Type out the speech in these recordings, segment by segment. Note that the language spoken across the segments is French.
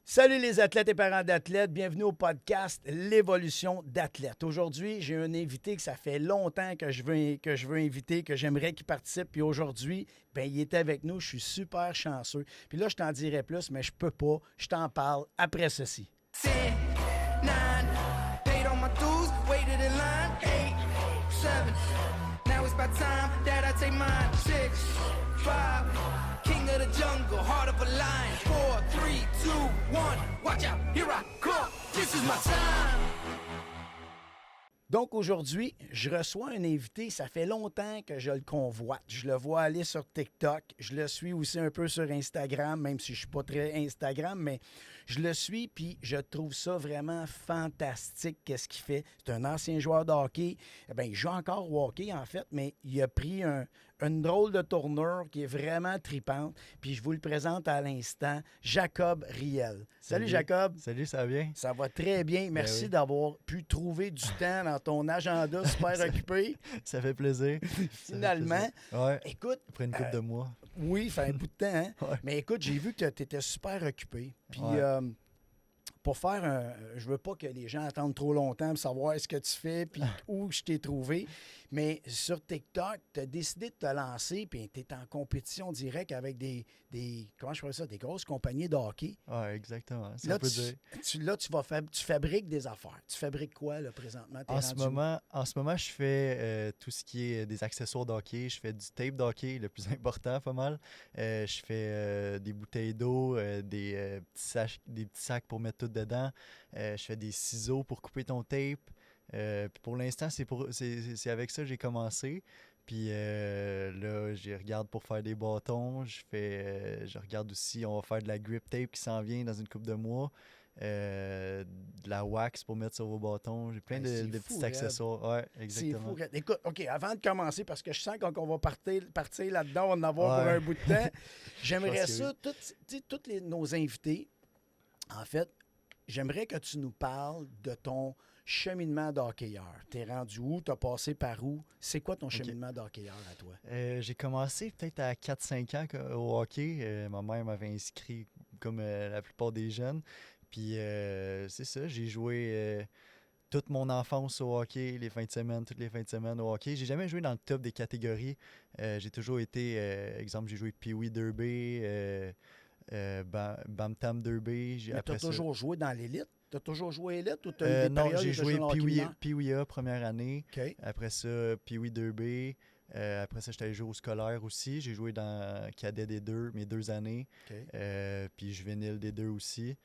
Salut les athlètes et parents d'athlètes, bienvenue au podcast L'évolution d'athlète. Aujourd'hui, j'ai un invité que ça fait longtemps que je veux inviter, que j'aimerais qu'il participe. Puis aujourd'hui, il est avec nous, je suis super chanceux. Puis là, je t'en dirai plus, mais je peux pas. Je t'en parle après ceci. 10, 9, paid all my dues, waited in line, 8, 7, now it's about time that I take mine, 6, 5, king of the jungle, heart of a lion, 4, 3, 2, 1, watch out, here I come, this is my time. Donc aujourd'hui, je reçois un invité, ça fait longtemps que je le convoite. Je le vois aller sur TikTok, je le suis aussi un peu sur Instagram, même si je ne suis pas très Instagram, mais je le suis puis je trouve ça vraiment fantastique qu'est-ce qu'il fait. C'est un ancien joueur de hockey. Il joue encore au hockey en fait, mais il a pris une drôle de tournure qui est vraiment tripante. Puis je vous le présente à l'instant, Jacob Riel. Salut Jacob. Salut, ça va bien? Ça va très bien. Merci oui. d'avoir pu trouver du temps dans ton agenda super occupé. Ça fait plaisir. Finalement, Ouais. écoute, Après une couple de mois. oui, ça fait un bout de temps, hein? Ouais. Mais écoute, j'ai vu que tu étais super occupé. Puis Ouais. pour faire un... Je veux pas que les gens attendent trop longtemps pour savoir ce que tu fais puis où je t'ai trouvé. Mais sur TikTok, tu as décidé de te lancer puis tu es en compétition directe avec des... Comment je pourrais ça? Des grosses compagnies de hockey. Ouais, exactement. Ça Là, peut dire. tu fabriques des affaires. Tu fabriques quoi, là, présentement? T'es En ce rendu où? moment, je fais tout ce qui est des accessoires de hockey. Je fais du tape de hockey, le plus important, pas mal. Je fais des bouteilles d'eau, des petits sacs pour mettre tout dedans. Je fais des ciseaux pour couper ton tape. Puis pour l'instant, c'est avec ça que j'ai commencé. Puis là, je regarde pour faire des bâtons. Je regarde aussi, on va faire de la grip tape qui s'en vient dans une couple de mois. De la wax pour mettre sur vos bâtons. J'ai plein C'est de fou, petits Red. accessoires. Ouais, C'est exactement. fou. Écoute, OK, avant de commencer, parce que je sens qu'on va partir là-dedans, on va en avoir pour Ouais. un bout de temps. J'aimerais Je pense que ça, tous nos invités, en fait, j'aimerais que tu nous parles de ton cheminement d'hockeyeur. T'es rendu où? T'as passé par où? C'est quoi ton cheminement d'hockeyeur à toi? J'ai commencé peut-être à 4-5 ans au hockey. Ma mère m'avait inscrit comme la plupart des jeunes. Puis c'est ça, j'ai joué toute mon enfance au hockey, toutes les fins de semaine au hockey. J'ai jamais joué dans le top des catégories. J'ai toujours été, exemple, j'ai joué Pee-Wee 2B, Bam-Tam 2B. Mais t'as Après ça, toujours joué dans l'élite? T'as toujours joué élite ou t'as eu des non, périodes j'ai où t'as joué dans le hockey mineur? Pee-Wee A première année. OK. Après ça, Pee-Wee 2B. Après ça, j'étais allé jouer au scolaire aussi. J'ai joué dans cadet des deux, mes 2 années. OK. Puis juvénile des deux aussi.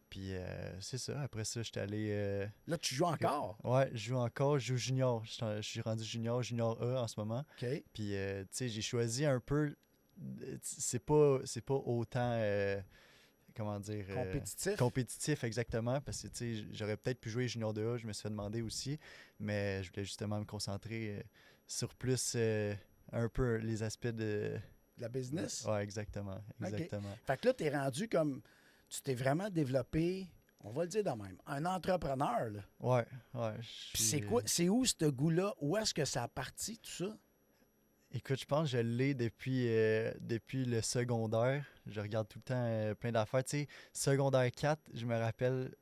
Puis c'est ça. Après ça, j'étais allé... Là, tu joues encore? Ouais, je joue encore. Je joue junior. Je suis rendu junior A en ce moment. OK. Puis, tu sais, j'ai choisi un peu... C'est pas autant... comment dire... compétitif, exactement. Parce que, tu sais, j'aurais peut-être pu jouer junior 2A. Je me suis fait demander aussi. Mais je voulais justement me concentrer sur plus un peu les aspects de... De la business? Ouais, exactement. Exactement. Fait que là, t'es rendu comme... Tu t'es vraiment développé, on va le dire de même, un entrepreneur, là. Ouais. Puis c'est quoi? C'est où ce goût-là? Où est-ce que ça a parti, tout ça? Écoute, je pense que je l'ai depuis le secondaire. Je regarde tout le temps plein d'affaires. Tu sais, secondaire 4, je me rappelle,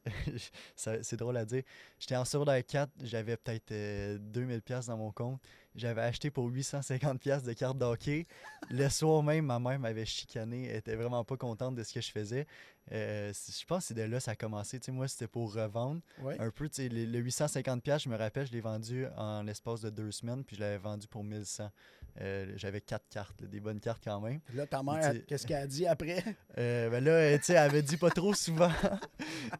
c'est drôle à dire, j'étais en secondaire 4, j'avais peut-être 2000$ dans mon compte. J'avais acheté pour 850$ de cartes de hockey. Le soir même, ma mère m'avait chicané. Elle était vraiment pas contente de ce que je faisais. Je pense que c'est de là que ça a commencé. Tu sais, moi, c'était pour revendre. Ouais. Un peu, tu sais, le 850$, je me rappelle, je l'ai vendu en l'espace de 2 semaines, puis je l'avais vendu pour 1100. J'avais 4 cartes, là, des bonnes cartes quand même. Puis là, ta Tu mère, sais, qu'est-ce qu'elle a dit après? Ben là, tu sais, elle avait dit pas trop souvent.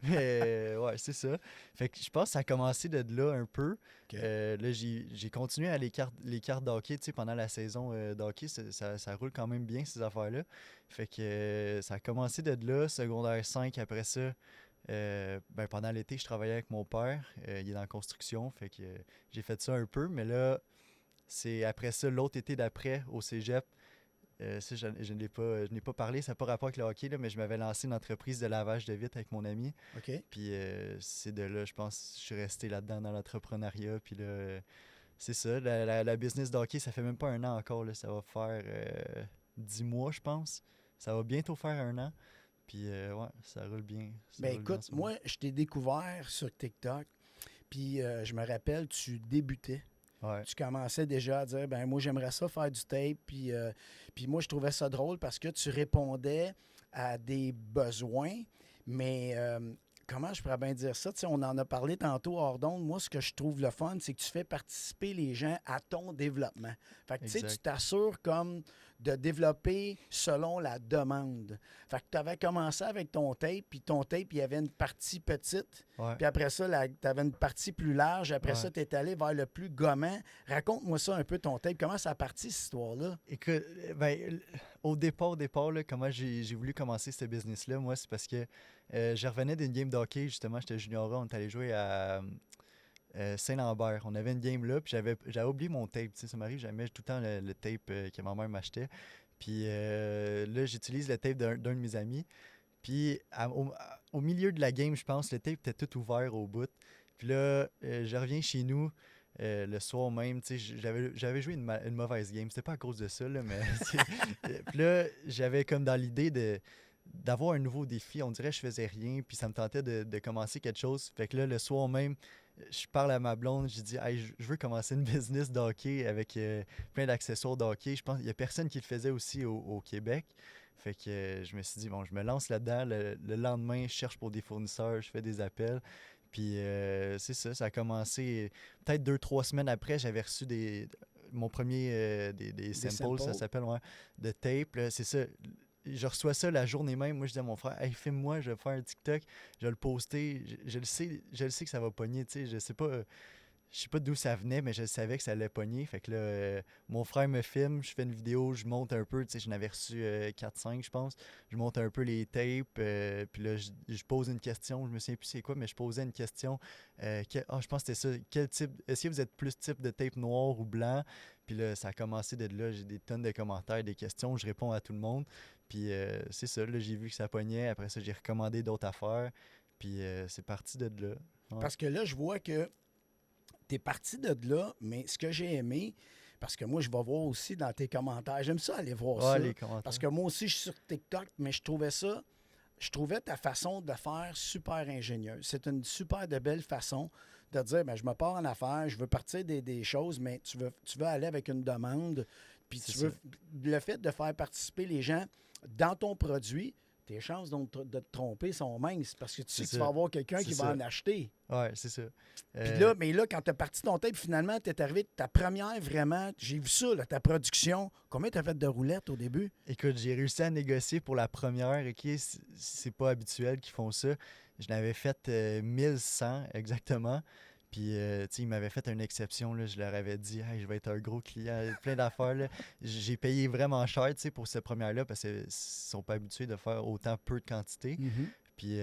Mais ouais, c'est ça. Fait que je pense que ça a commencé de là un peu. OK. Là, j'ai continué à les cartes d'hockey, tu sais, pendant la saison d'hockey. Ça roule quand même bien, ces affaires-là. Fait que ça a commencé de là, secondaire 5. Après ça, pendant l'été, je travaillais avec mon père. Il est dans la construction. Fait que j'ai fait ça un peu. Mais là, c'est après ça, l'autre été d'après, au cégep. Ça, je n'ai pas parlé, ça n'a pas rapport avec le hockey, là, mais je m'avais lancé une entreprise de lavage de vitres avec mon ami. OK. Puis c'est de là, je pense, je suis resté là-dedans dans l'entrepreneuriat. Puis là, c'est ça, la business de hockey, ça fait même pas 1 an encore. Là, ça va faire 10 mois, je pense. Ça va bientôt faire 1 an. Puis ouais, ça roule bien. Ça Ben roule bien en écoute, ce moment. moi, je t'ai découvert sur TikTok, puis je me rappelle, tu débutais. Ouais, Tu commençais déjà à dire, ben moi, j'aimerais ça faire du tape, puis moi, je trouvais ça drôle parce que tu répondais à des besoins, mais comment je pourrais bien dire ça? Tu sais, on en a parlé tantôt hors d'onde. Moi, ce que je trouve le fun, c'est que tu fais participer les gens à ton développement. Fait que tu sais, tu exact. t'assures comme de développer selon la demande. Fait que tu avais commencé avec ton tape, puis ton tape, il y avait une partie petite, Ouais, puis après ça, tu avais une partie plus large. Après ouais. ça, tu es allé vers le plus gommant. Raconte-moi ça un peu, ton tape. Comment ça a parti, cette histoire-là? Écoute, au départ là, comment j'ai voulu commencer ce business-là, moi, c'est parce que je revenais d'une game d'hockey, justement, j'étais junior, on est allé jouer à Saint-Lambert. On avait une game là, puis j'avais oublié mon tape. Tu sais, ça m'arrive, jamais tout le temps le tape que ma mère m'achetait. Puis là, j'utilise le tape d'un de mes amis. Puis au milieu de la game, je pense, le tape était tout ouvert au bout. Puis là, je reviens chez nous le soir même. Tu sais, j'avais joué une mauvaise game. C'était pas à cause de ça, là, mais... Puis là, j'avais comme dans l'idée d'avoir un nouveau défi. On dirait que je faisais rien, puis ça me tentait de commencer quelque chose. Fait que là, le soir même, je parle à ma blonde, je dis hey, je veux commencer une business de hockey avec plein d'accessoires de hockey. Je pense qu'il y a personne qui le faisait aussi au Québec. Fait que je me suis dit, bon, je me lance là-dedans. Le lendemain, je cherche pour des fournisseurs, je fais des appels. Puis c'est ça, ça a commencé peut-être 2-3 semaines après, j'avais reçu mon premier des samples, ça samples. s'appelle, ouais, de tape. Là, c'est ça. Je reçois ça la journée même. Moi, je dis à mon frère, hey, filme-moi, je vais faire un TikTok, je vais le poster. Je le sais que ça va pogner, tu sais. Je sais pas d'où ça venait, mais je savais que ça allait pogner. Fait que là, mon frère me filme, je fais une vidéo, je monte un peu, tu sais, j'en avais reçu 4-5, je pense. Je monte un peu les tapes, puis là, je pose une question, je me souviens plus c'est quoi, mais je posais une question. Je pense que c'était ça. Est-ce que vous êtes plus type de tape noir ou blanc? Puis là, ça a commencé de là, j'ai des tonnes de commentaires, des questions, je réponds à tout le monde. Puis c'est ça, là, j'ai vu que ça pognait. Après ça, j'ai recommandé d'autres affaires. Puis c'est parti de là. Ouais. Parce que là, je vois que tu es parti de là, mais ce que j'ai aimé, parce que moi, je vais voir aussi dans tes commentaires, j'aime ça aller voir Ouais, ça. les commentaires. Parce que moi aussi, je suis sur TikTok, mais je trouvais ta façon de faire super ingénieuse. C'est une super de belle façon de dire, ben, je me pars en affaires, je veux partir des choses, mais tu veux aller avec une demande, puis C'est tu veux ça. le fait de faire participer les gens dans ton produit. Tes chances donc de te tromper sont minces parce que tu sais que C'est tu vas ça. avoir quelqu'un C'est qui va ça. en acheter. Ouais, c'est ça. Puis là, mais là, quand tu as parti ton tape, finalement, tu es arrivé ta première vraiment, j'ai vu ça, là, ta production. Combien tu as fait de roulettes au début? Écoute, j'ai réussi à négocier pour la première, OK? C'est pas habituel qu'ils font ça. Je l'avais fait 1100 exactement. Puis, tu sais, ils m'avaient fait une exception, là. Je leur avais dit, hey, je vais être un gros client, plein d'affaires, là. J'ai payé vraiment cher, tu sais, pour cette première-là, parce qu'ils sont pas habitués de faire autant peu de quantité. Puis,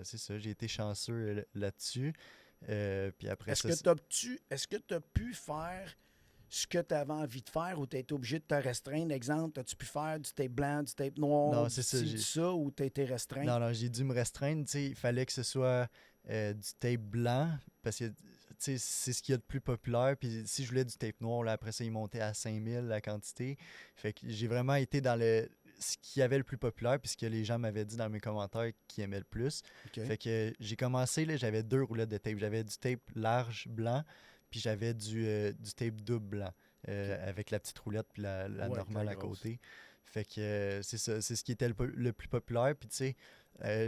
c'est ça, j'ai été chanceux là-dessus. Puis après Est-ce ça, que tu as pu faire ce que tu avais envie de faire ou tu as été obligé de te restreindre? Exemple, as-tu pu faire du tape blanc, du tape noir, non, du c'est ça. ci, du ça, ou tu as été restreint? Non, j'ai dû me restreindre. Tu sais, il fallait que ce soit du tape blanc parce que tu sais, c'est ce qu'il y a de plus populaire. Puis si je voulais du tape noir, là, après ça, il montait à 5000 la quantité. Fait que j'ai vraiment été dans ce qui y avait le plus populaire puis ce que les gens m'avaient dit dans mes commentaires qu'ils aimaient le plus. OK. Fait que j'ai commencé, là, j'avais 2 roulettes de tape. J'avais du tape large blanc puis j'avais du tape double blanc avec la petite roulette puis la Ouais, normale la à grosse. côté. Fait que c'est ça, c'est ce qui était le plus populaire. Puis tu sais,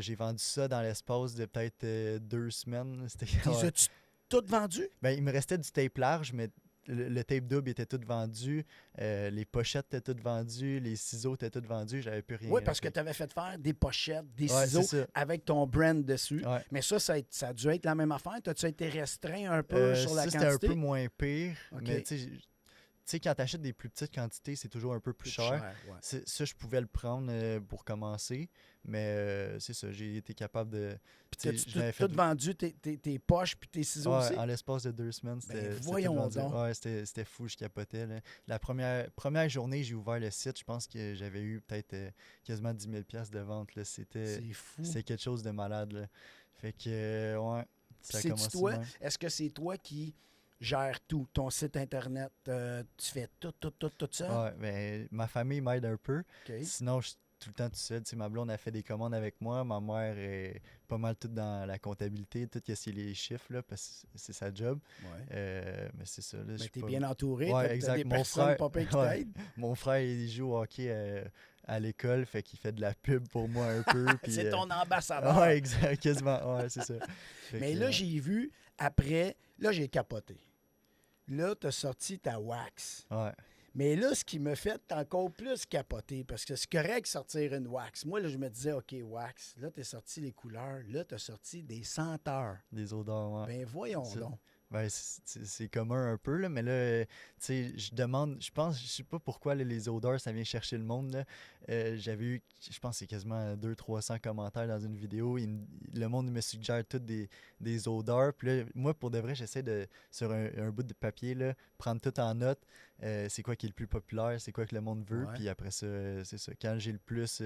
j'ai vendu ça dans l'espace de peut-être 2 semaines. C'était, Les ouais. as-tu toutes vendues? Ben, il me restait du tape large, mais le tape double était tout vendu. Les pochettes étaient toutes vendues. Les ciseaux étaient tous vendus. J'avais plus rien. Oui, parce que Fait tu avais fait faire des pochettes, des ouais, ciseaux c'est ça. avec ton brand dessus. Ouais. Mais ça a dû être la même affaire. As-tu été restreint un peu sur la ça, c'était un quantité? peu moins pire. OK. Mais tu sais, quand tu achètes des plus petites quantités, c'est toujours un peu plus cher. ouais. Ça, je pouvais le prendre pour commencer. Mais c'est ça, j'ai été capable de. Puis tu sais, t'as-tu je l'avais tout vendu, tes poches puis tes ciseaux Ouais, aussi? en l'espace de 2 semaines, c'était tout voyons vendu. donc. Ouais, c'était fou, je capotais. Là. La première journée, j'ai ouvert le site, je pense que j'avais eu peut-être quasiment 10 000 $ de vente. Là. C'est fou. C'était quelque chose de malade. Là. Fait que, ouais, ça a C'est-tu commencé toi? de même. Est-ce que c'est toi qui gères tout? Ton site Internet, tu fais tout ça? Ouais, ben, ma famille m'aide un peu. OK. Sinon, tout le temps tout seul. Tu sais, ma blonde a fait des commandes avec moi. Ma mère est pas mal toute dans la comptabilité, tout ce qui est les chiffres, là, parce que c'est sa job. Mais c'est ça. Là, Mais je suis t'es pas- bien entouré, Ouais, t'as exact. des Mon personnes frère, pas pires qui ouais. t'aident. Mon frère, il joue au hockey à l'école, fait qu'il fait de la pub pour moi un peu. Puis, C'est ton ambassadeur. ouais, exact, quasiment. Ouais, c'est ça. Fait Mais que, là, j'ai vu, après, là, j'ai capoté. Là, t'as sorti ta wax. ouais. Mais là, ce qui me fait encore plus capoter, parce que c'est correct de sortir une wax. Moi, là, je me disais, OK, wax. Là, t'as sorti les couleurs. Là, t'as sorti des senteurs. Des odeurs, ouais. Ben, voyons Ça- donc. Ben, c'est commun un peu, là, mais là, tu sais, je sais pas pourquoi là, les odeurs, ça vient chercher le monde, là. J'avais eu, je pense, c'est quasiment 200-300 commentaires dans une vidéo. Le monde me suggère toutes des odeurs. Puis là, moi, pour de vrai, j'essaie de, sur un bout de papier, là, prendre tout en note. C'est quoi qui est le plus populaire, c'est quoi que le monde veut. Ouais. Puis après ça, c'est ça. Quand j'ai le plus,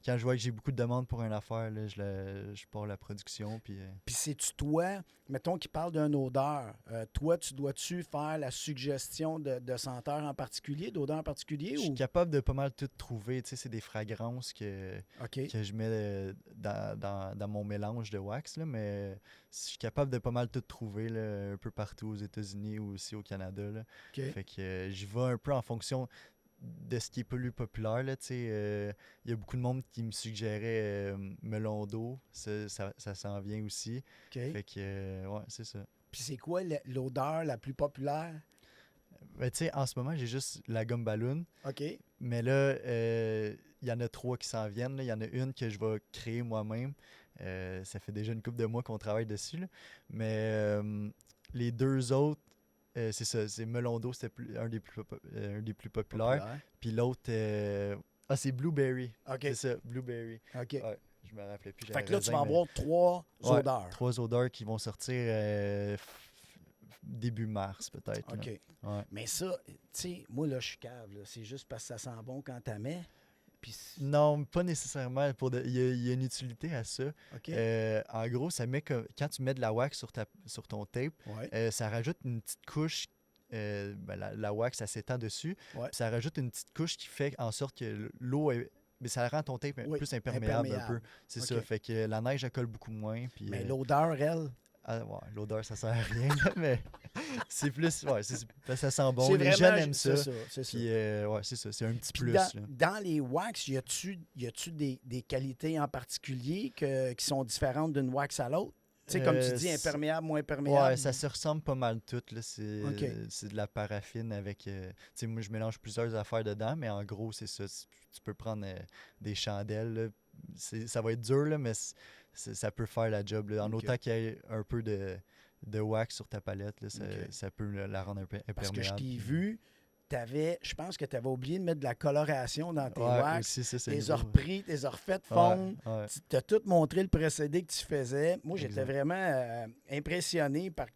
quand je vois que j'ai beaucoup de demandes pour une affaire, là, je pars la production. Puis, Puis c'est-tu toi, mettons qu'il parle d'une odeur, toi, tu dois-tu faire la suggestion de senteur en particulier, d'odeur en particulier? je suis Ou... capable de pas mal tout trouver. Tu sais, c'est des fragrances OK. que je mets dans mon mélange de wax, là, mais je suis capable de pas mal tout trouver là, un peu partout aux États-Unis ou aussi au Canada. Là. OK. Fait que j'y vais un peu en fonction de ce qui est plus populaire. Là, tu sais, il y a beaucoup de monde qui me suggérait melon d'eau. Ça s'en vient aussi. OK. Fait que, ouais, c'est ça. Puis c'est quoi l'odeur la plus populaire? Ben, tu sais, en ce moment, j'ai juste la gomme ballon. OK. Mais là, il y en a 3 qui s'en viennent. Là. Il y en a une que je vais créer moi-même. Ça fait déjà une couple de mois qu'on travaille dessus. Là. Mais les 2 autres, c'est ça. C'est melon d'eau, c'était un des plus populaires. Populaire. Puis l'autre, c'est blueberry. OK. C'est ça, blueberry. OK. Ouais, je me rappelais plus. Fait que là, tu j'avais vas raisin, avoir 3 Ouais, odeurs. 3 odeurs qui vont sortir début mars, peut-être. là. OK. Ouais. Mais ça, tu sais, moi, là, je suis cave. Là. C'est juste parce que ça sent bon quand t'as mets. Puis, Non, pas nécessairement. Il y a une utilité à ça. OK. En gros, ça met quand tu mets de la wax sur ton tape, Ouais. ça rajoute une petite couche. Ben, la wax, ça s'étend dessus. Ouais. Ça rajoute une petite couche qui fait en sorte que l'eau est. Mais ça rend ton tape Oui, plus imperméable un peu. imperméable. C'est OK. ça. Fait que la neige, elle colle beaucoup moins. Puis, Mais l'odeur, elle, ouais, l'odeur, ça sert à rien. Là, mais c'est plus. Ouais, ça sent bon. c'est Les vraiment... jeunes aiment C'est ça. ça, c'est ça. Puis, ouais, c'est ça. C'est un petit Puis plus. dans, là. dans les wax, y a-tu des qualités en particulier qui sont différentes d'une wax à l'autre? Tu sais, comme tu dis, imperméable, moins imperméable. Ouais, ça se ressemble pas mal toutes. Là. OK. C'est de la paraffine avec. Tu sais, moi, je mélange plusieurs affaires dedans, mais en gros, c'est ça. Tu peux prendre des chandelles. Là. Ça va être dur, là, mais ça peut faire la job. Là. En OK. autant qu'il y ait un peu de wax sur ta palette, là, OK. ça peut la rendre imperméable. Parce que je t'ai puis- vu, je pense que tu avais oublié de mettre de la coloration dans tes Ouais, wax. aussi, ça, c'est Tu les as nouveau. repris, tu les as refait fondre. Ouais, ouais. Tu t'as tout montré le procédé que tu faisais. Moi, j'étais Exact. vraiment impressionné par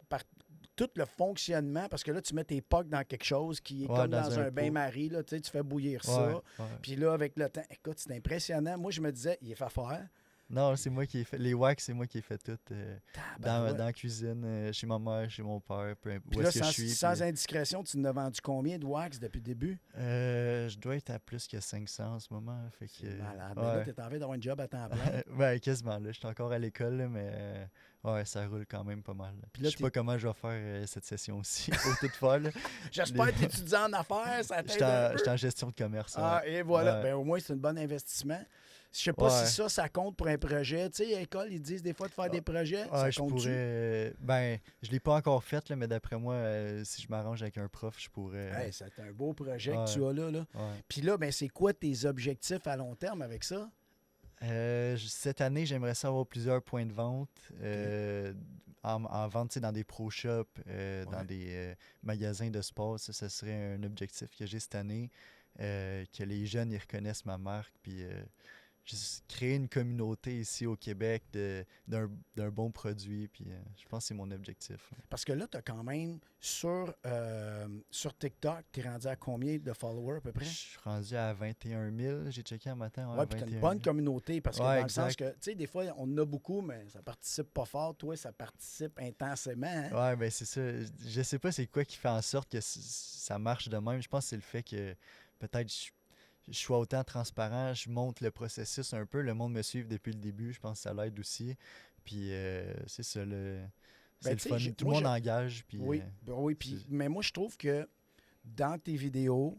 tout le fonctionnement, parce que là, tu mets tes pocs dans quelque chose qui est Ouais, comme dans dans un un pot. bain-marie. Là, tu sais, tu fais bouillir Ouais, ça. ouais. Puis là, avec le temps, écoute, c'est impressionnant. Moi, je me disais, il est fait faire. Non, c'est moi qui ai fait. Les wax, c'est moi qui ai fait tout. Tabarouette. Dans la cuisine, chez ma mère, chez mon père, Puis où là, est-ce que je suis. sans puis, indiscrétion, tu en as vendu combien de wax depuis le début? je dois être à plus que 500 en ce moment. Fait que, C'est malade. Mais là, ouais. tu es en train d'avoir un job à temps plein. Ben, quasiment. Là, je suis encore à l'école, là, mais ouais, ça roule quand même pas mal. Là. Puis là, Je sais pas comment je vais faire cette session-ci. Faut tout faire. Là. J'espère que tu étudies en affaires, ça t'aide un peu. J'étais en gestion de commerce. Ah, et voilà. Ouais. Ben, au moins, c'est un bon investissement. Je sais pas Ouais. si ça compte pour un projet. Tu sais, à l'école, ils disent des fois de faire des projets. Ça Ouais, je compte-tu? pourrais. Ben, je l'ai pas encore fait, là, mais d'après moi, si je m'arrange avec un prof, je pourrais. Hey, c'est un beau projet Ouais. que tu as là. Ouais. Puis là, ben, c'est quoi tes objectifs à long terme avec ça? Cette année, j'aimerais ça avoir plusieurs points de vente en vente, tu sais, dans des pro shops, dans des magasins de sport. Ça serait un objectif que j'ai cette année, que les jeunes ils reconnaissent ma marque, puis juste créer une communauté ici au Québec d'un bon produit. Puis je pense que c'est mon objectif. Parce que là, tu as quand même sur TikTok, tu es rendu à combien de followers à peu Je près? suis rendu à 21 000. J'ai checké un matin. Oui, puis tu as une 21 bonne 000. communauté parce que Ouais, dans le sens exact. que, tu sais, des fois, on en a beaucoup, mais ça participe pas fort. Toi, ça participe intensément. Hein? Ouais, ben c'est ça. Je sais pas c'est quoi qui fait en sorte que ça marche de même. Je pense que c'est le fait que peut-être je sois autant transparent, je montre le processus un peu. Le monde me suit depuis le début, je pense que ça l'aide aussi. Puis c'est ça, c'est le fun. Tout le monde engage. Puis, oui, oui. Mais moi, je trouve que dans tes vidéos,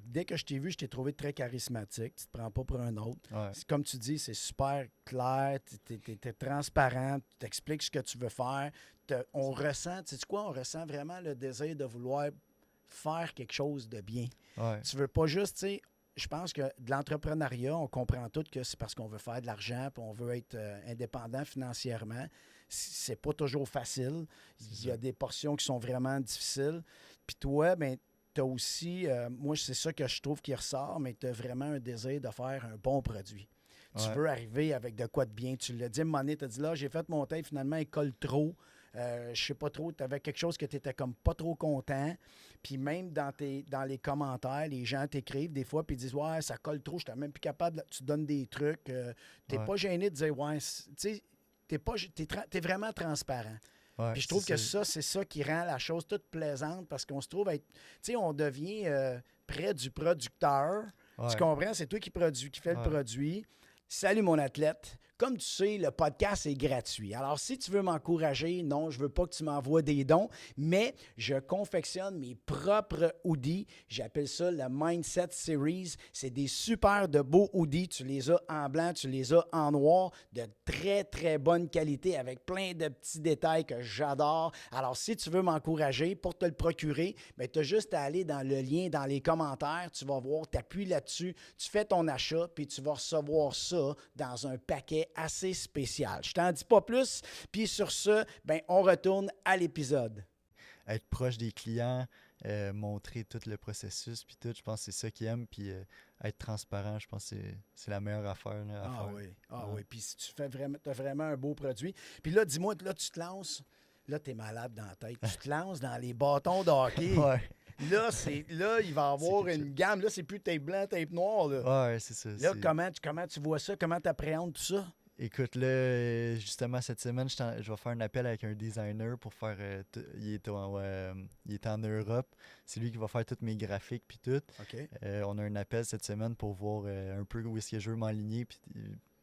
dès que je t'ai vu, je t'ai trouvé très charismatique. Tu te prends pas pour un autre. Ouais. Comme tu dis, c'est super clair. Tu es transparent. Tu t'expliques ce que tu veux faire. On ressent, tu sais quoi? On ressent vraiment le désir de vouloir faire quelque chose de bien. Ouais. Tu veux pas juste, tu sais, je pense que de l'entrepreneuriat, on comprend tout que c'est parce qu'on veut faire de l'argent puis on veut être indépendant financièrement. C'est pas toujours facile. Il y a des portions qui sont vraiment difficiles. Puis toi, ben tu as aussi, moi, c'est ça que je trouve qui ressort, mais tu as vraiment un désir de faire un bon produit. Tu veux arriver avec de quoi de bien. Tu l'as dit, à un moment donné, tu as dit là, j'ai fait mon tape, finalement, il colle trop. Je sais pas trop, tu avais quelque chose que tu étais comme pas trop content. Puis même dans les commentaires, les gens t'écrivent des fois puis ils disent ouais, ça colle trop, je suis même plus capable. Tu donnes des trucs. Tu n'es pas gêné de dire ouais, tu sais, t'es vraiment transparent. Ouais, puis je trouve que c'est ça qui rend la chose toute plaisante parce qu'on se trouve être. Tu sais, on devient près du producteur. Ouais. Tu comprends? C'est toi qui fais le produit. Salut mon athlète. Comme tu sais, le podcast est gratuit. Alors, si tu veux m'encourager, non, je ne veux pas que tu m'envoies des dons, mais je confectionne mes propres hoodies. J'appelle ça le Mindset Series. C'est des super de beaux hoodies. Tu les as en blanc, tu les as en noir, de très, très bonne qualité avec plein de petits détails que j'adore. Alors, si tu veux m'encourager pour te le procurer, tu as juste à aller dans le lien dans les commentaires. Tu vas voir, tu appuies là-dessus, tu fais ton achat, puis tu vas recevoir ça dans un paquet assez spécial. Je t'en dis pas plus. Puis sur ce, on retourne à l'épisode. Être proche des clients, montrer tout le processus, puis tout, je pense que c'est ça qu'ils aiment. Puis être transparent, je pense que c'est la meilleure affaire. Là, à faire. Oui. Puis si tu as vraiment un beau produit. Puis là, dis-moi, là, tu te lances. Là, tu es malade dans la tête. Tu te lances dans les bâtons de hockey. Ouais. Là, il va y avoir une gamme. Là, c'est plus tape blanc, tape noir. Là, ouais, c'est ça. Là, comment tu vois ça? Comment tu appréhendes tout ça? Écoute, là, justement, cette semaine, je vais faire un appel avec un designer pour faire... il est en Europe. C'est lui qui va faire tous mes graphiques puis tout. OK. On a un appel cette semaine pour voir un peu où est-ce que je veux m'enligner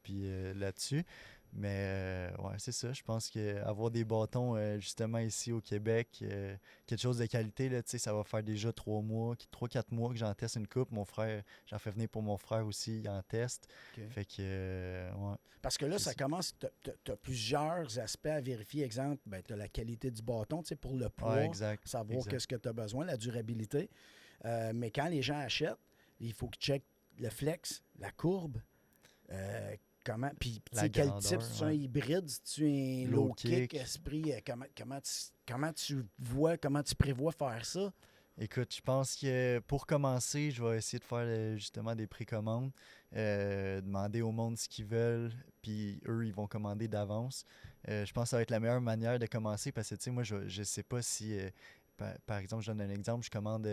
puis là-dessus. Mais ouais, c'est ça. Je pense qu'avoir des bâtons, justement, ici au Québec, quelque chose de qualité, là, ça va faire déjà 3-4 mois que j'en teste une coupe. Mon frère, j'en fais venir pour mon frère aussi, il en teste. Okay. Fait que, ouais. Parce que là, ça commence, tu as plusieurs aspects à vérifier. Exemple, tu as la qualité du bâton, pour le poids, savoir qu'est-ce que tu as besoin, la durabilité. Mais quand les gens achètent, il faut qu'ils checkent le flex, la courbe, comment, puis quel type, si tu es un hybride, si tu es un low kick, esprit, comment tu prévois faire ça? Écoute, je pense que pour commencer, je vais essayer de faire justement des précommandes, demander au monde ce qu'ils veulent, puis eux, ils vont commander d'avance. Je pense que ça va être la meilleure manière de commencer parce que, tu sais, moi, je sais pas si, par exemple, je donne un exemple, je commande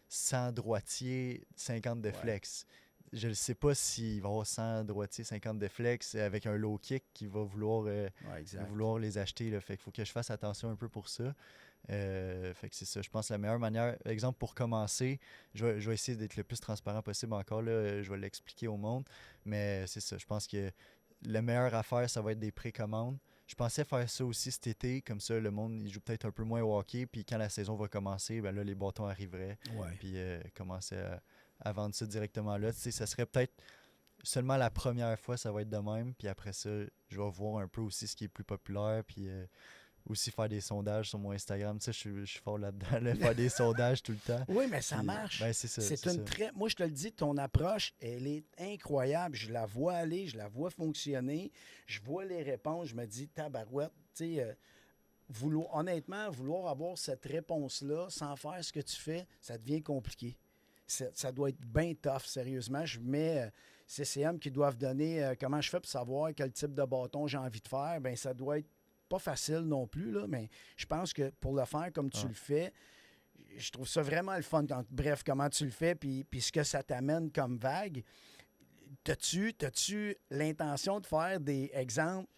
100 droitiers, 50 de flex. Je ne sais pas s'il va y avoir 100 droitiers, 50 de flex avec un low kick qui va vouloir les acheter. Là. Fait qu'il faut que je fasse attention un peu pour ça. Fait que c'est ça. Je pense que la meilleure manière, exemple, pour commencer, je vais essayer d'être le plus transparent possible encore. Là, je vais l'expliquer au monde. Mais c'est ça. Je pense que la meilleure affaire, ça va être des précommandes. Je pensais faire ça aussi cet été, comme ça le monde il joue peut-être un peu moins au hockey, puis quand la saison va commencer, là les bâtons arriveraient, puis commencer à vendre ça directement là. Tu sais, ça serait peut-être seulement la première fois, ça va être de même, puis après ça, je vais voir un peu aussi ce qui est plus populaire, puis aussi faire des sondages sur mon Instagram. Tu sais, je suis fort là-dedans, là, faire des sondages tout le temps. Oui, mais ça marche. C'est ça. Moi, je te le dis, ton approche, elle est incroyable. Je la vois aller, je la vois fonctionner. Je vois les réponses, je me dis, tabarouette, tu sais, honnêtement, vouloir avoir cette réponse-là sans faire ce que tu fais, ça devient compliqué. Ça doit être bien tough, sérieusement. Je mets CCM qui doivent donner comment je fais pour savoir quel type de bâton j'ai envie de faire. Bien, ça doit être pas facile non plus, là, mais je pense que pour le faire comme tu le fais, je trouve ça vraiment le fun. Bref, comment tu le fais, puis ce que ça t'amène comme vague. T'as-tu l'intention de faire des exemples,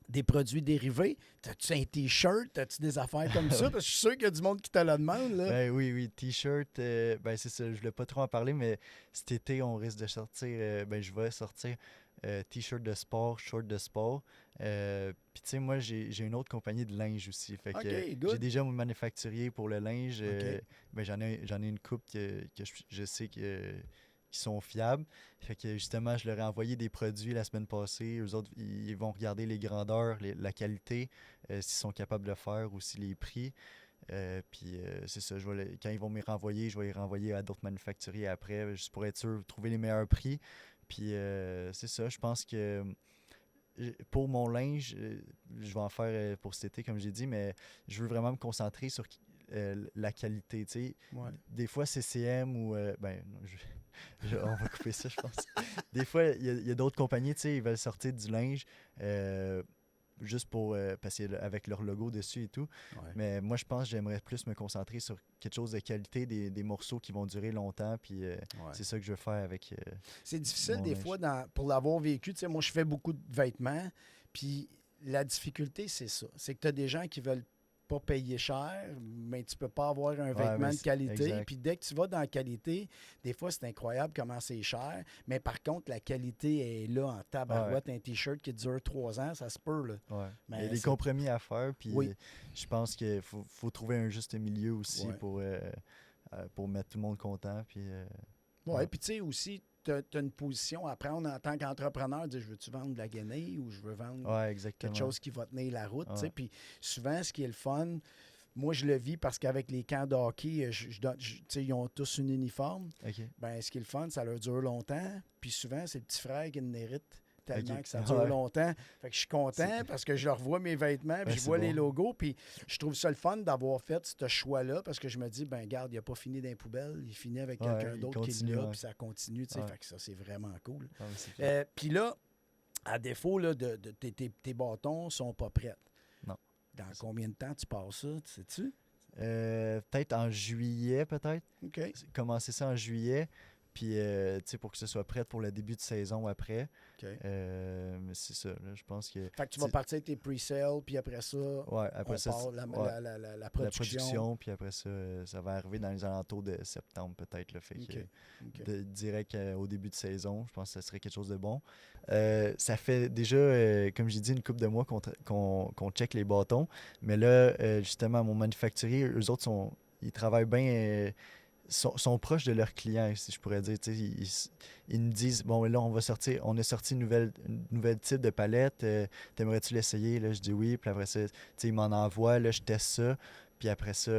des produits dérivés. T'as-tu un T-shirt? As-tu des affaires comme ça? Parce que je suis sûr qu'il y a du monde qui te le demande. Là. Ben oui, T-shirt, ben c'est ça, je voulais pas trop en parler, mais cet été, on risque de sortir, je vais sortir T-shirt de sport, short de sport. Puis tu sais, moi, j'ai une autre compagnie de linge aussi. Fait que OK, good. j'ai déjà mon manufacturier pour le linge. OK. J'en ai une couple que je sais qui sont fiables. Fait que justement, je leur ai envoyé des produits la semaine passée. Eux autres, ils vont regarder les grandeurs, la qualité, s'ils sont capables de le faire, aussi les prix. Puis c'est ça, quand ils vont me renvoyer, je vais les renvoyer à d'autres manufacturiers après, juste pour être sûr de trouver les meilleurs prix. Puis c'est ça, je pense que pour mon linge, je vais en faire pour cet été, comme j'ai dit, mais je veux vraiment me concentrer sur la qualité. Tu sais. Ouais. Des fois, CCM ou. Non, on va couper ça, je pense. Des fois, il y a d'autres compagnies, tu sais, ils veulent sortir du linge. Juste pour parce avec leur logo dessus et tout. Ouais. Mais moi, je pense que j'aimerais plus me concentrer sur quelque chose de qualité, des morceaux qui vont durer longtemps. Puis c'est ça que je veux faire avec. C'est difficile mon des linge. fois pour l'avoir vécu. Tu sais, moi, je fais beaucoup de vêtements. Puis la difficulté, c'est ça. C'est que tu as des gens qui veulent pas payer cher, mais tu peux pas avoir un vêtement de qualité. exact. Puis dès que tu vas dans la qualité, des fois, c'est incroyable comment c'est cher. Mais par contre, la qualité est là en tabarouette. Un T-shirt qui dure 3 ans, ça se peut. Là. Ouais. Mais il y a des c'est- compromis à faire. Puis Oui. je pense qu'il faut trouver un juste milieu aussi Ouais. pour mettre tout le monde content. Puis, Oui, Ouais. puis tu sais aussi, tu as une position à prendre en tant qu'entrepreneur. Dire, je veux-tu vendre de la guenille ou je veux vendre ouais, exactement. quelque chose qui va tenir la route. tu sais. Ouais. Puis souvent, ce qui est le fun, moi, je le vis parce qu'avec les camps de hockey, tu sais, ils ont tous un uniforme. OK. Ben, ce qui est le fun, ça leur dure longtemps. Puis souvent, c'est le petit frère qui en hérite tellement OK. que ça dure Ouais. longtemps. Fait que je suis content parce que je leur vois mes vêtements, puis Ben, je c'est vois les bon. logos, puis je trouve ça le fun d'avoir fait ce choix-là parce que je me dis, ben garde, il n'a pas fini dans les poubelles, il finit avec Ouais, quelqu'un il d'autre qui est continue, là, ouais. puis ça continue, tu sais. Ouais. Fait que ça, c'est vraiment cool. Ah, mais c'est clair. Puis là, à défaut, là, tes bâtons sont pas prêts. Non. Dans combien de temps tu passes ça, sais-tu? Peut-être en juillet, peut-être. OK. Commencer ça en juillet. Puis, tu sais, pour que ce soit prêt pour le début de saison après. OK. Mais c'est ça, là, je pense que. Fait que tu vas partir avec tes pre-sales, puis après ça, Ouais, après on ça, part la la production. production, puis après ça, ça va arriver dans les alentours de septembre, peut-être. Là, fait OK. que OK. direct au début de saison, je pense que ça serait quelque chose de bon. Ça fait déjà, comme j'ai dit, une couple de mois qu'on check les bâtons. Mais là, justement, mon manufacturier, eux autres, ils travaillent bien. Sont proches de leurs clients, si je pourrais dire. Ils me disent, bon, là, on a sorti une nouvelle type de palette. T'aimerais-tu l'essayer? Là, je dis oui. Puis après ça, ils m'en envoient. Là, je teste ça. Puis après ça,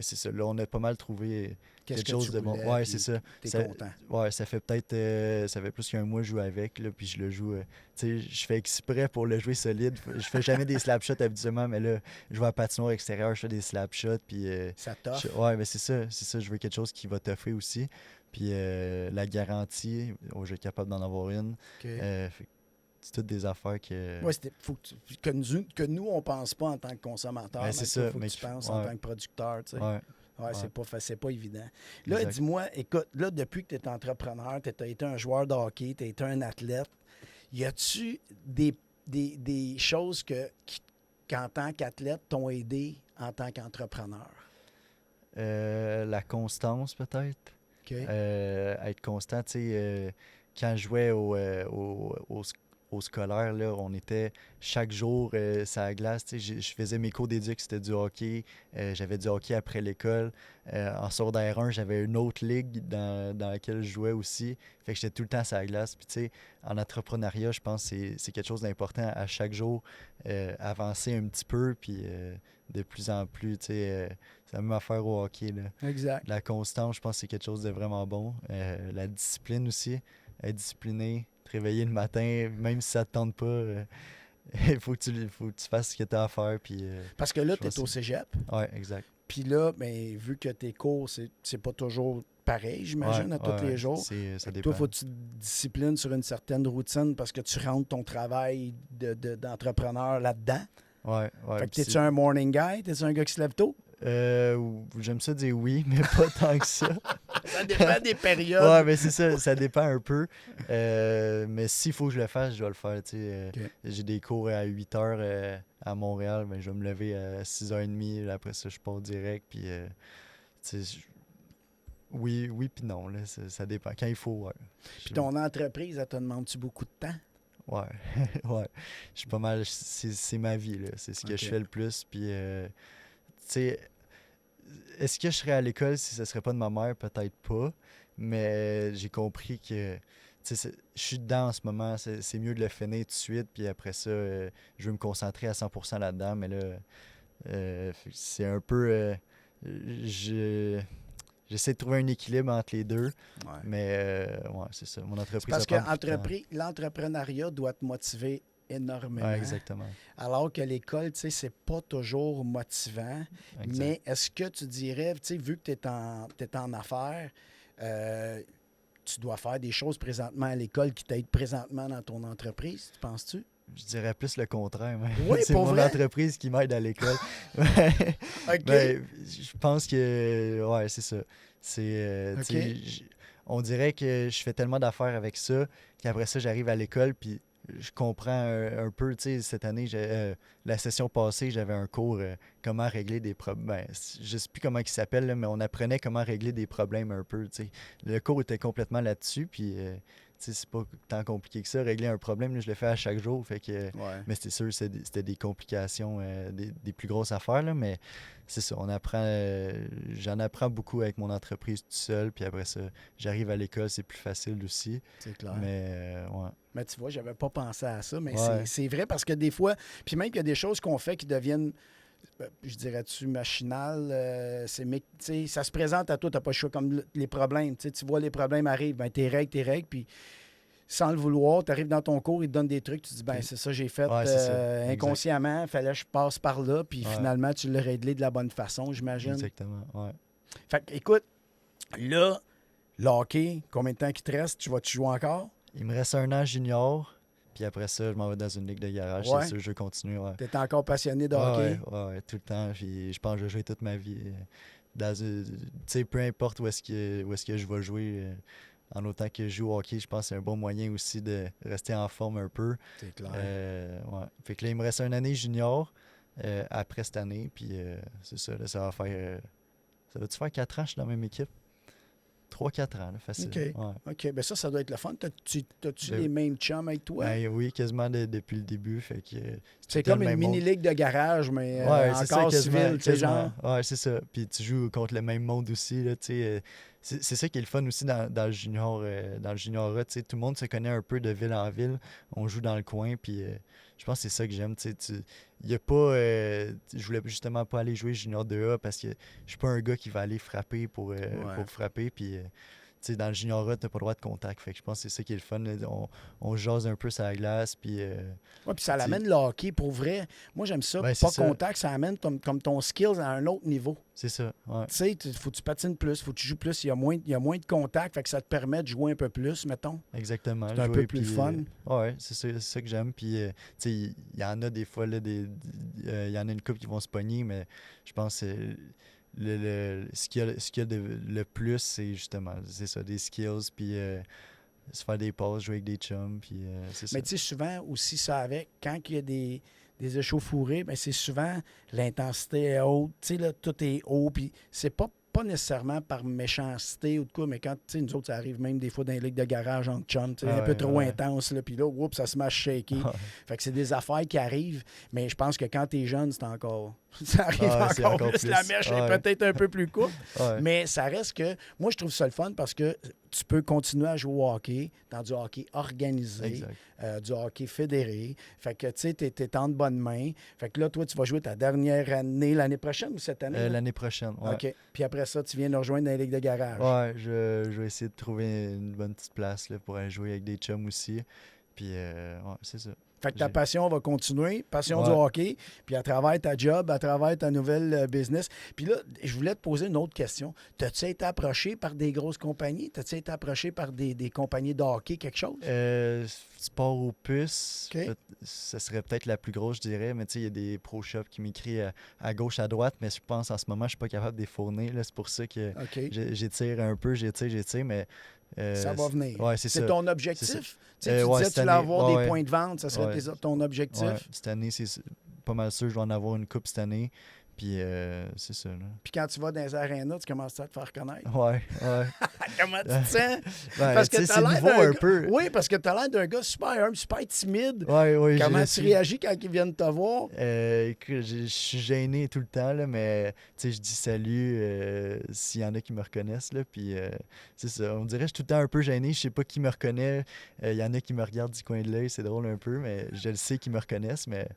c'est ça. Là, on a pas mal trouvé Qu'est-ce quelque que chose tu de bon. voulais, Ouais, puis c'est ça. T'es Ça- content. Ouais, ça fait peut-être. Ça fait plus qu'un mois que je joue avec. Là, puis je le joue. Tu sais, je fais exprès pour le jouer solide. Je fais jamais des slap shots habituellement, mais là, je vais à patinoire extérieur, je fais des slap shots. Puis. Ça t'offre. Ouais, mais c'est ça. Je veux quelque chose qui va toffer aussi. Puis la garantie, je vais être capable d'en avoir une. OK. Fait que c'est toutes des affaires que. Ouais, faut que nous, on pense pas en tant que consommateur. Ouais, mais c'est toi, ça, faut que mais tu penses en ouais. tant que producteur. Tu sais. Ouais. Ouais, Ouais. c'est pas évident. Là, Exact. dis-moi, écoute, là, depuis que tu es entrepreneur, tu as été un joueur de hockey, tu as été un athlète, y a-tu des choses qu'en tant qu'athlète, t'ont aidé en tant qu'entrepreneur? La constance, peut-être. OK. Être constant, tu sais, quand je jouais au scolaire, là, on était chaque jour sur la glace. Tu sais, je faisais mes cours d'éduc, c'était du hockey. J'avais du hockey après l'école. En secondaire 1, j'avais une autre ligue dans laquelle je jouais aussi. Fait que j'étais tout le temps sur la glace. Puis, tu sais, en entrepreneuriat, je pense que c'est quelque chose d'important à chaque jour. Avancer un petit peu, puis de plus en plus, tu sais, c'est la même affaire au hockey, là. Exact. La constance, je pense que c'est quelque chose de vraiment bon. La discipline aussi, être discipliné, te réveiller le matin, même si ça te tente pas, il faut que tu fasses ce que tu as à faire. Puis, Parce que là, je tu es pense au que- cégep. Oui, exact. Puis là, ben, vu que tes cours, c'est pas toujours pareil, j'imagine, à tous les jours. Ça Toi, dépend. faut que tu te disciplines sur une certaine routine parce que tu rentres ton travail d'entrepreneur là-dedans. Ouais, Fait que puis t'es-tu un morning guy? T'es-tu un gars qui se lève tôt? J'aime ça dire oui, mais pas tant que ça. Ça dépend des périodes. Ouais, mais c'est ça, ça dépend un peu. Mais s'il faut que je le fasse, je dois le faire. Ok. J'ai des cours à 8 heures à Montréal, mais je vais me lever à 6h30. Après ça, je pars direct. Puis, tu sais, oui, puis non. Là, ça dépend. Quand il faut, ouais. Puis ton entreprise, elle te demande-tu beaucoup de temps? Ouais, ouais. Je suis pas mal. C'est ma vie, là. C'est ce que Ok. je fais le plus. Puis, tu sais, est-ce que je serais à l'école si ce serait pas de ma mère? Peut-être pas. Mais j'ai compris que tu sais, je suis dedans en ce moment. C'est mieux de le finir tout de suite. Puis après ça, je veux me concentrer à 100% là-dedans. Mais là, c'est un peu. J'essaie de trouver un équilibre entre les deux. Ouais. Mais ouais, c'est ça. Mon entreprise. C'est parce ça que prend beaucoup de temps. l'entrepreneuriat doit te motiver énormément. Ouais, exactement. Alors que l'école, tu sais, c'est pas toujours motivant. Exact. Mais est-ce que tu dirais, tu sais, vu que tu es en affaires, tu dois faire des choses présentement à l'école qui t'aident présentement dans ton entreprise, tu penses-tu? Je dirais plus le contraire. Mais Oui, c'est pour mon vrai? entreprise qui m'aide à l'école. OK. Ben, je pense que, ouais, c'est ça. Tu sais, OK. on dirait que je fais tellement d'affaires avec ça qu'après ça, j'arrive à l'école puis je comprends un peu. Tu sais, cette année, la session passée, j'avais un cours comment régler des problèmes. Ben, je sais plus comment il s'appelle, là, mais on apprenait comment régler des problèmes un peu. Tu sais. Le cours était complètement là-dessus. Puis, tu sais, c'est pas tant compliqué que ça. Régler un problème, là, je le fais à chaque jour. Fait que, Ouais. mais c'était sûr, c'était des complications, des plus grosses affaires, là, mais c'est ça, on apprend, j'en apprends beaucoup avec mon entreprise tout seul, puis après ça, j'arrive à l'école, c'est plus facile aussi, C'est clair. mais ouais. Mais tu vois, j'avais pas pensé à ça, mais Ouais. c'est vrai parce que des fois, puis même qu'il y a des choses qu'on fait qui deviennent, je dirais-tu, machinales, tu sais, ça se présente à toi, t'as pas le choix comme les problèmes, tu sais, tu vois les problèmes arrivent, ben tes règles, puis sans le vouloir, tu arrives dans ton cours, ils te donnent des trucs, tu te dis, ben c'est ça, j'ai fait Ouais, c'est ça, exact. inconsciemment, fallait que je passe par là, puis Ouais. finalement, tu l'as réglé de la bonne façon, j'imagine. Exactement, ouais. Fait que, écoute, là, le hockey, combien de temps qu'il te reste? Tu vas-tu jouer encore? Il me reste 1 an junior, puis après ça, je m'en vais dans une ligue de garage, Ouais. c'est sûr, je continue, ouais. Tu es encore passionné de Ouais, hockey? ouais, tout le temps, puis je pense que je vais jouer toute ma vie. Tu sais, peu importe où est-ce que je vais jouer, en autant que je joue au hockey, je pense que c'est un bon moyen aussi de rester en forme un peu. C'est clair. Ouais. Fait que là, il me reste 1 année junior après cette année, puis c'est ça, là, ça va faire... ça va-tu faire 4 ans que je suis dans la même équipe? 3-4 ans, là, facile. OK. Ouais. OK, ben ça doit être le fun. T'as-tu Ben- les mêmes chums avec toi? Ben oui, quasiment depuis le début, fait que... C'est tout le comme une même monde. mini-ligue de garage, mais Ouais, c'est ça, encore quasiment, civil, tu sais, genre. Ouais, c'est ça. Puis tu joues contre le même monde aussi, là, tu sais. C'est ça qui est le fun aussi dans le junior, dans le juniorat, tu sais. Tout le monde se connaît un peu de ville en ville. On joue dans le coin, puis je pense que c'est ça que j'aime, tu sais. Il y a pas... je voulais justement pas aller jouer junior 2A parce que je suis pas un gars qui va aller frapper pour frapper, puis... tu sais, dans le juniorat, t'as pas le droit de contact. Fait que je pense que c'est ça qui est le fun, là. On jase un peu sur la glace, puis... Ouais, puis ça tu- l'amène le hockey pour vrai. Moi, j'aime ça. Ben, Pas c'est ça. contact, ça amène comme ton skills à un autre niveau. c'est ça, ouais. Tu sais, faut que tu patines plus, faut que tu joues plus. Il y a moins de contact, fait que ça te permet de jouer un peu plus, mettons. Exactement. C'est un peu jouer, plus puis, fun. Ouais, c'est ça que j'aime. Puis, tu sais, il y en a des fois, là, il y en a une couple qui vont se pogner, mais je pense que ce qu'il y a le plus, c'est justement, c'est ça, des skills, puis se faire des passes, jouer avec des chums, puis c'est ça. Mais tu sais, souvent aussi, ça avec, quand il y a des échauffourées, ben c'est souvent l'intensité est haute. Tu sais, là, tout est haut, puis c'est pas nécessairement par méchanceté ou de quoi, mais quand, tu sais, nous autres, ça arrive même des fois dans les ligues de garage en chum, tu sais, un peu trop intense, là, puis là, oups, ça se met à shaker. Ouais. Fait que c'est des affaires qui arrivent, mais je pense que quand t'es jeune, c'est encore... ça arrive C'est encore, encore plus. La plus. mèche Ouais. est peut-être un peu plus courte, Ouais. mais ça reste que... Moi, je trouve ça le fun parce que tu peux continuer à jouer au hockey, dans du hockey organisé, Exact. du hockey fédéré. Fait que, tu sais, t'es en de bonnes mains. Fait que là, toi, tu vas jouer ta dernière année, l'année prochaine ou cette année? là? L'année prochaine, ouais. OK. Puis après ça, tu viens nous rejoindre dans les ligues de garage. Ouais, je vais essayer de trouver une bonne petite place là, pour aller jouer avec des chums aussi. Puis, ouais, c'est ça. Fait que ta J'ai- passion va continuer, passion du Ouais. hockey, puis à travers ta job, à travers ta nouvelle business. Puis là, je voulais te poser une autre question. T'as-tu été approché par des grosses compagnies? T'as-tu été approché par des compagnies de hockey, quelque chose? sport aux puces, OK. ça serait peut-être la plus grosse, je dirais. Mais tu sais, il y a des pro shops qui m'écrivent à gauche, à droite. Mais je pense en ce moment, je suis pas capable de les fournir. Là. C'est pour ça que OK. j'étire un peu, j'étire. Mais Ça va venir. Ouais, c'est ça. ton C'est objectif? ça. Tu sais, tu Ouais, disais que cette tu voulais année, avoir des ouais. points de vente. Ça serait Ouais. ton objectif? Ouais, cette année, c'est pas mal sûr. Je vais en avoir une coupe cette année. Puis c'est ça. Là. Puis quand tu vas dans les arénas, tu commences à te faire connaître. Ouais. Comment tu te sens? Ben, Parce que tu sais, t'as c'est l'air nouveau d'un un gars- peu. Oui, parce que tu as l'air d'un gars super humble, super timide. Ouais, Comment je tu suis. réagis quand ils viennent te voir? Écoute, je suis gêné tout le temps, là, mais tu sais, je dis salut s'il y en a qui me reconnaissent. Là, puis c'est ça. On dirait que je suis tout le temps un peu gêné. Je sais pas qui me reconnaît. Il y en a qui me regardent du coin de l'œil. C'est drôle un peu, mais je le sais qu'ils me reconnaissent. Mais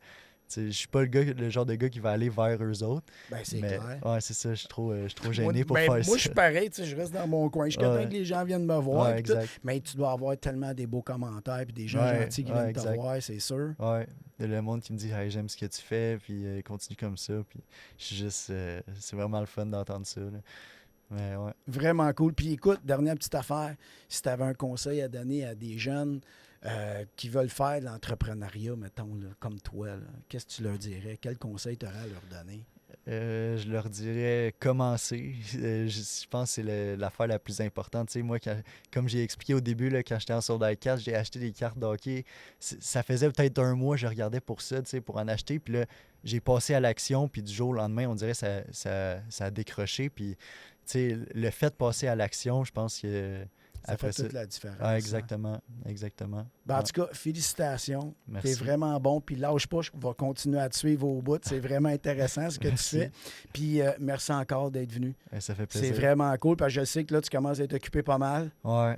tu sais, je suis pas le genre de gars qui va aller vers eux autres. Ben, c'est Mais clair. ouais, c'est ça. Je suis trop gêné pour Ben, faire moi, ça. je suis pareil, tu sais, je reste dans mon coin. Je suis content Ouais. que les gens viennent me voir. Ouais, puis tout. exact. Mais tu dois avoir tellement des beaux commentaires et des gens Ouais, gentils qui ouais, viennent te exact. voir, c'est sûr. Ouais, il y a le monde qui me dit hey, j'aime ce que tu fais, puis continue comme ça. Puis je suis juste. C'est vraiment le fun d'entendre ça. Là. Mais ouais. Vraiment cool. Puis écoute, dernière petite affaire, si tu avais un conseil à donner à des jeunes qui veulent faire de l'entrepreneuriat, mettons, là, comme toi, là, qu'est-ce que tu leur dirais? Quel conseil tu aurais à leur donner? Je leur dirais commencer. Je pense que c'est l'affaire la plus importante. Tu sais, moi, comme j'ai expliqué au début, là, quand j'étais en secondaire 4, j'ai acheté des cartes de hockey. Ça faisait peut-être un mois, je regardais pour ça, tu sais, pour en acheter. Puis là, j'ai passé à l'action, puis du jour au lendemain, on dirait que ça a décroché. Puis, tu sais, le fait de passer à l'action, je pense que Ça après fait toute la différence. Ah, hein. exactement. Ben, en Ouais. tout cas, félicitations. Merci. T'es vraiment bon. Puis lâche pas, je vais continuer à te suivre au bout. C'est vraiment intéressant ce que Merci. tu fais. Puis merci encore d'être venu. Ça fait C'est plaisir. vraiment cool parce que je sais que là, tu commences à être occupé pas mal. Ouais.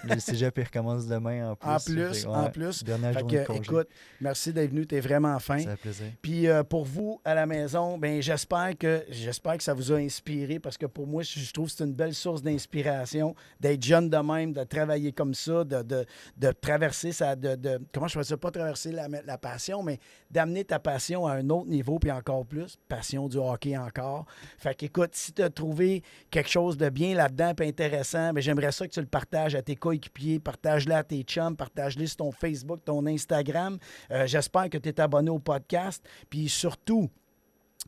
Le cégep, il recommence demain en plus. En plus, Fait que, en ouais, plus. Dernière Fait journée de que, congé. écoute, merci d'être venu. T'es vraiment fin. Ça fait plaisir. Puis pour vous, à la maison, ben j'espère que ça vous a inspiré parce que pour moi, je trouve que c'est une belle source d'inspiration d'être jeune de même, de travailler comme ça, de traverser ça, comment je fais ça, pas traverser la passion, mais d'amener ta passion à un autre niveau, puis encore plus, passion du hockey encore. Fait qu'écoute, si tu as trouvé quelque chose de bien là-dedans, puis intéressant, ben j'aimerais ça que tu le partages à tes coéquipiers, partage-le à tes chums, partage-le sur ton Facebook, ton Instagram. J'espère que tu es abonné au podcast, puis surtout,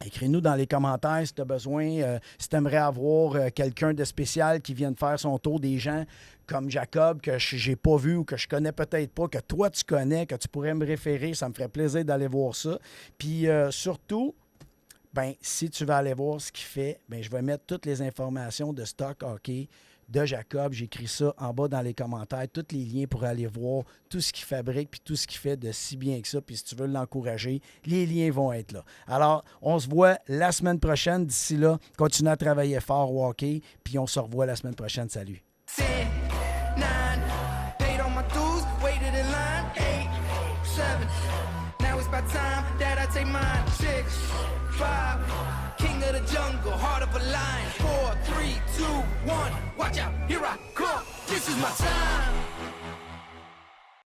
écris-nous dans les commentaires si tu as besoin, si tu aimerais avoir quelqu'un de spécial qui vienne faire son tour, des gens comme Jacob que j'ai pas vu ou que je connais peut-être pas, que toi tu connais, que tu pourrais me référer, ça me ferait plaisir d'aller voir ça. Puis surtout, ben si tu vas aller voir ce qu'il fait, ben je vais mettre toutes les informations de Stock Hockey de Jacob. J'écris ça en bas dans les commentaires, tous les liens pour aller voir tout ce qu'il fabrique puis tout ce qu'il fait de si bien que ça. Puis si tu veux l'encourager, les liens vont être là. Alors, on se voit la semaine prochaine. D'ici là, continue à travailler fort au hockey, puis on se revoit la semaine prochaine. Salut! 10, 9, paid all my dues, waited in line. 8, 7, now it's about time that I take mine. 6, 5, king of the jungle, heart of a lion. 4, 3, 2, 1, watch out, here I come. This is my time.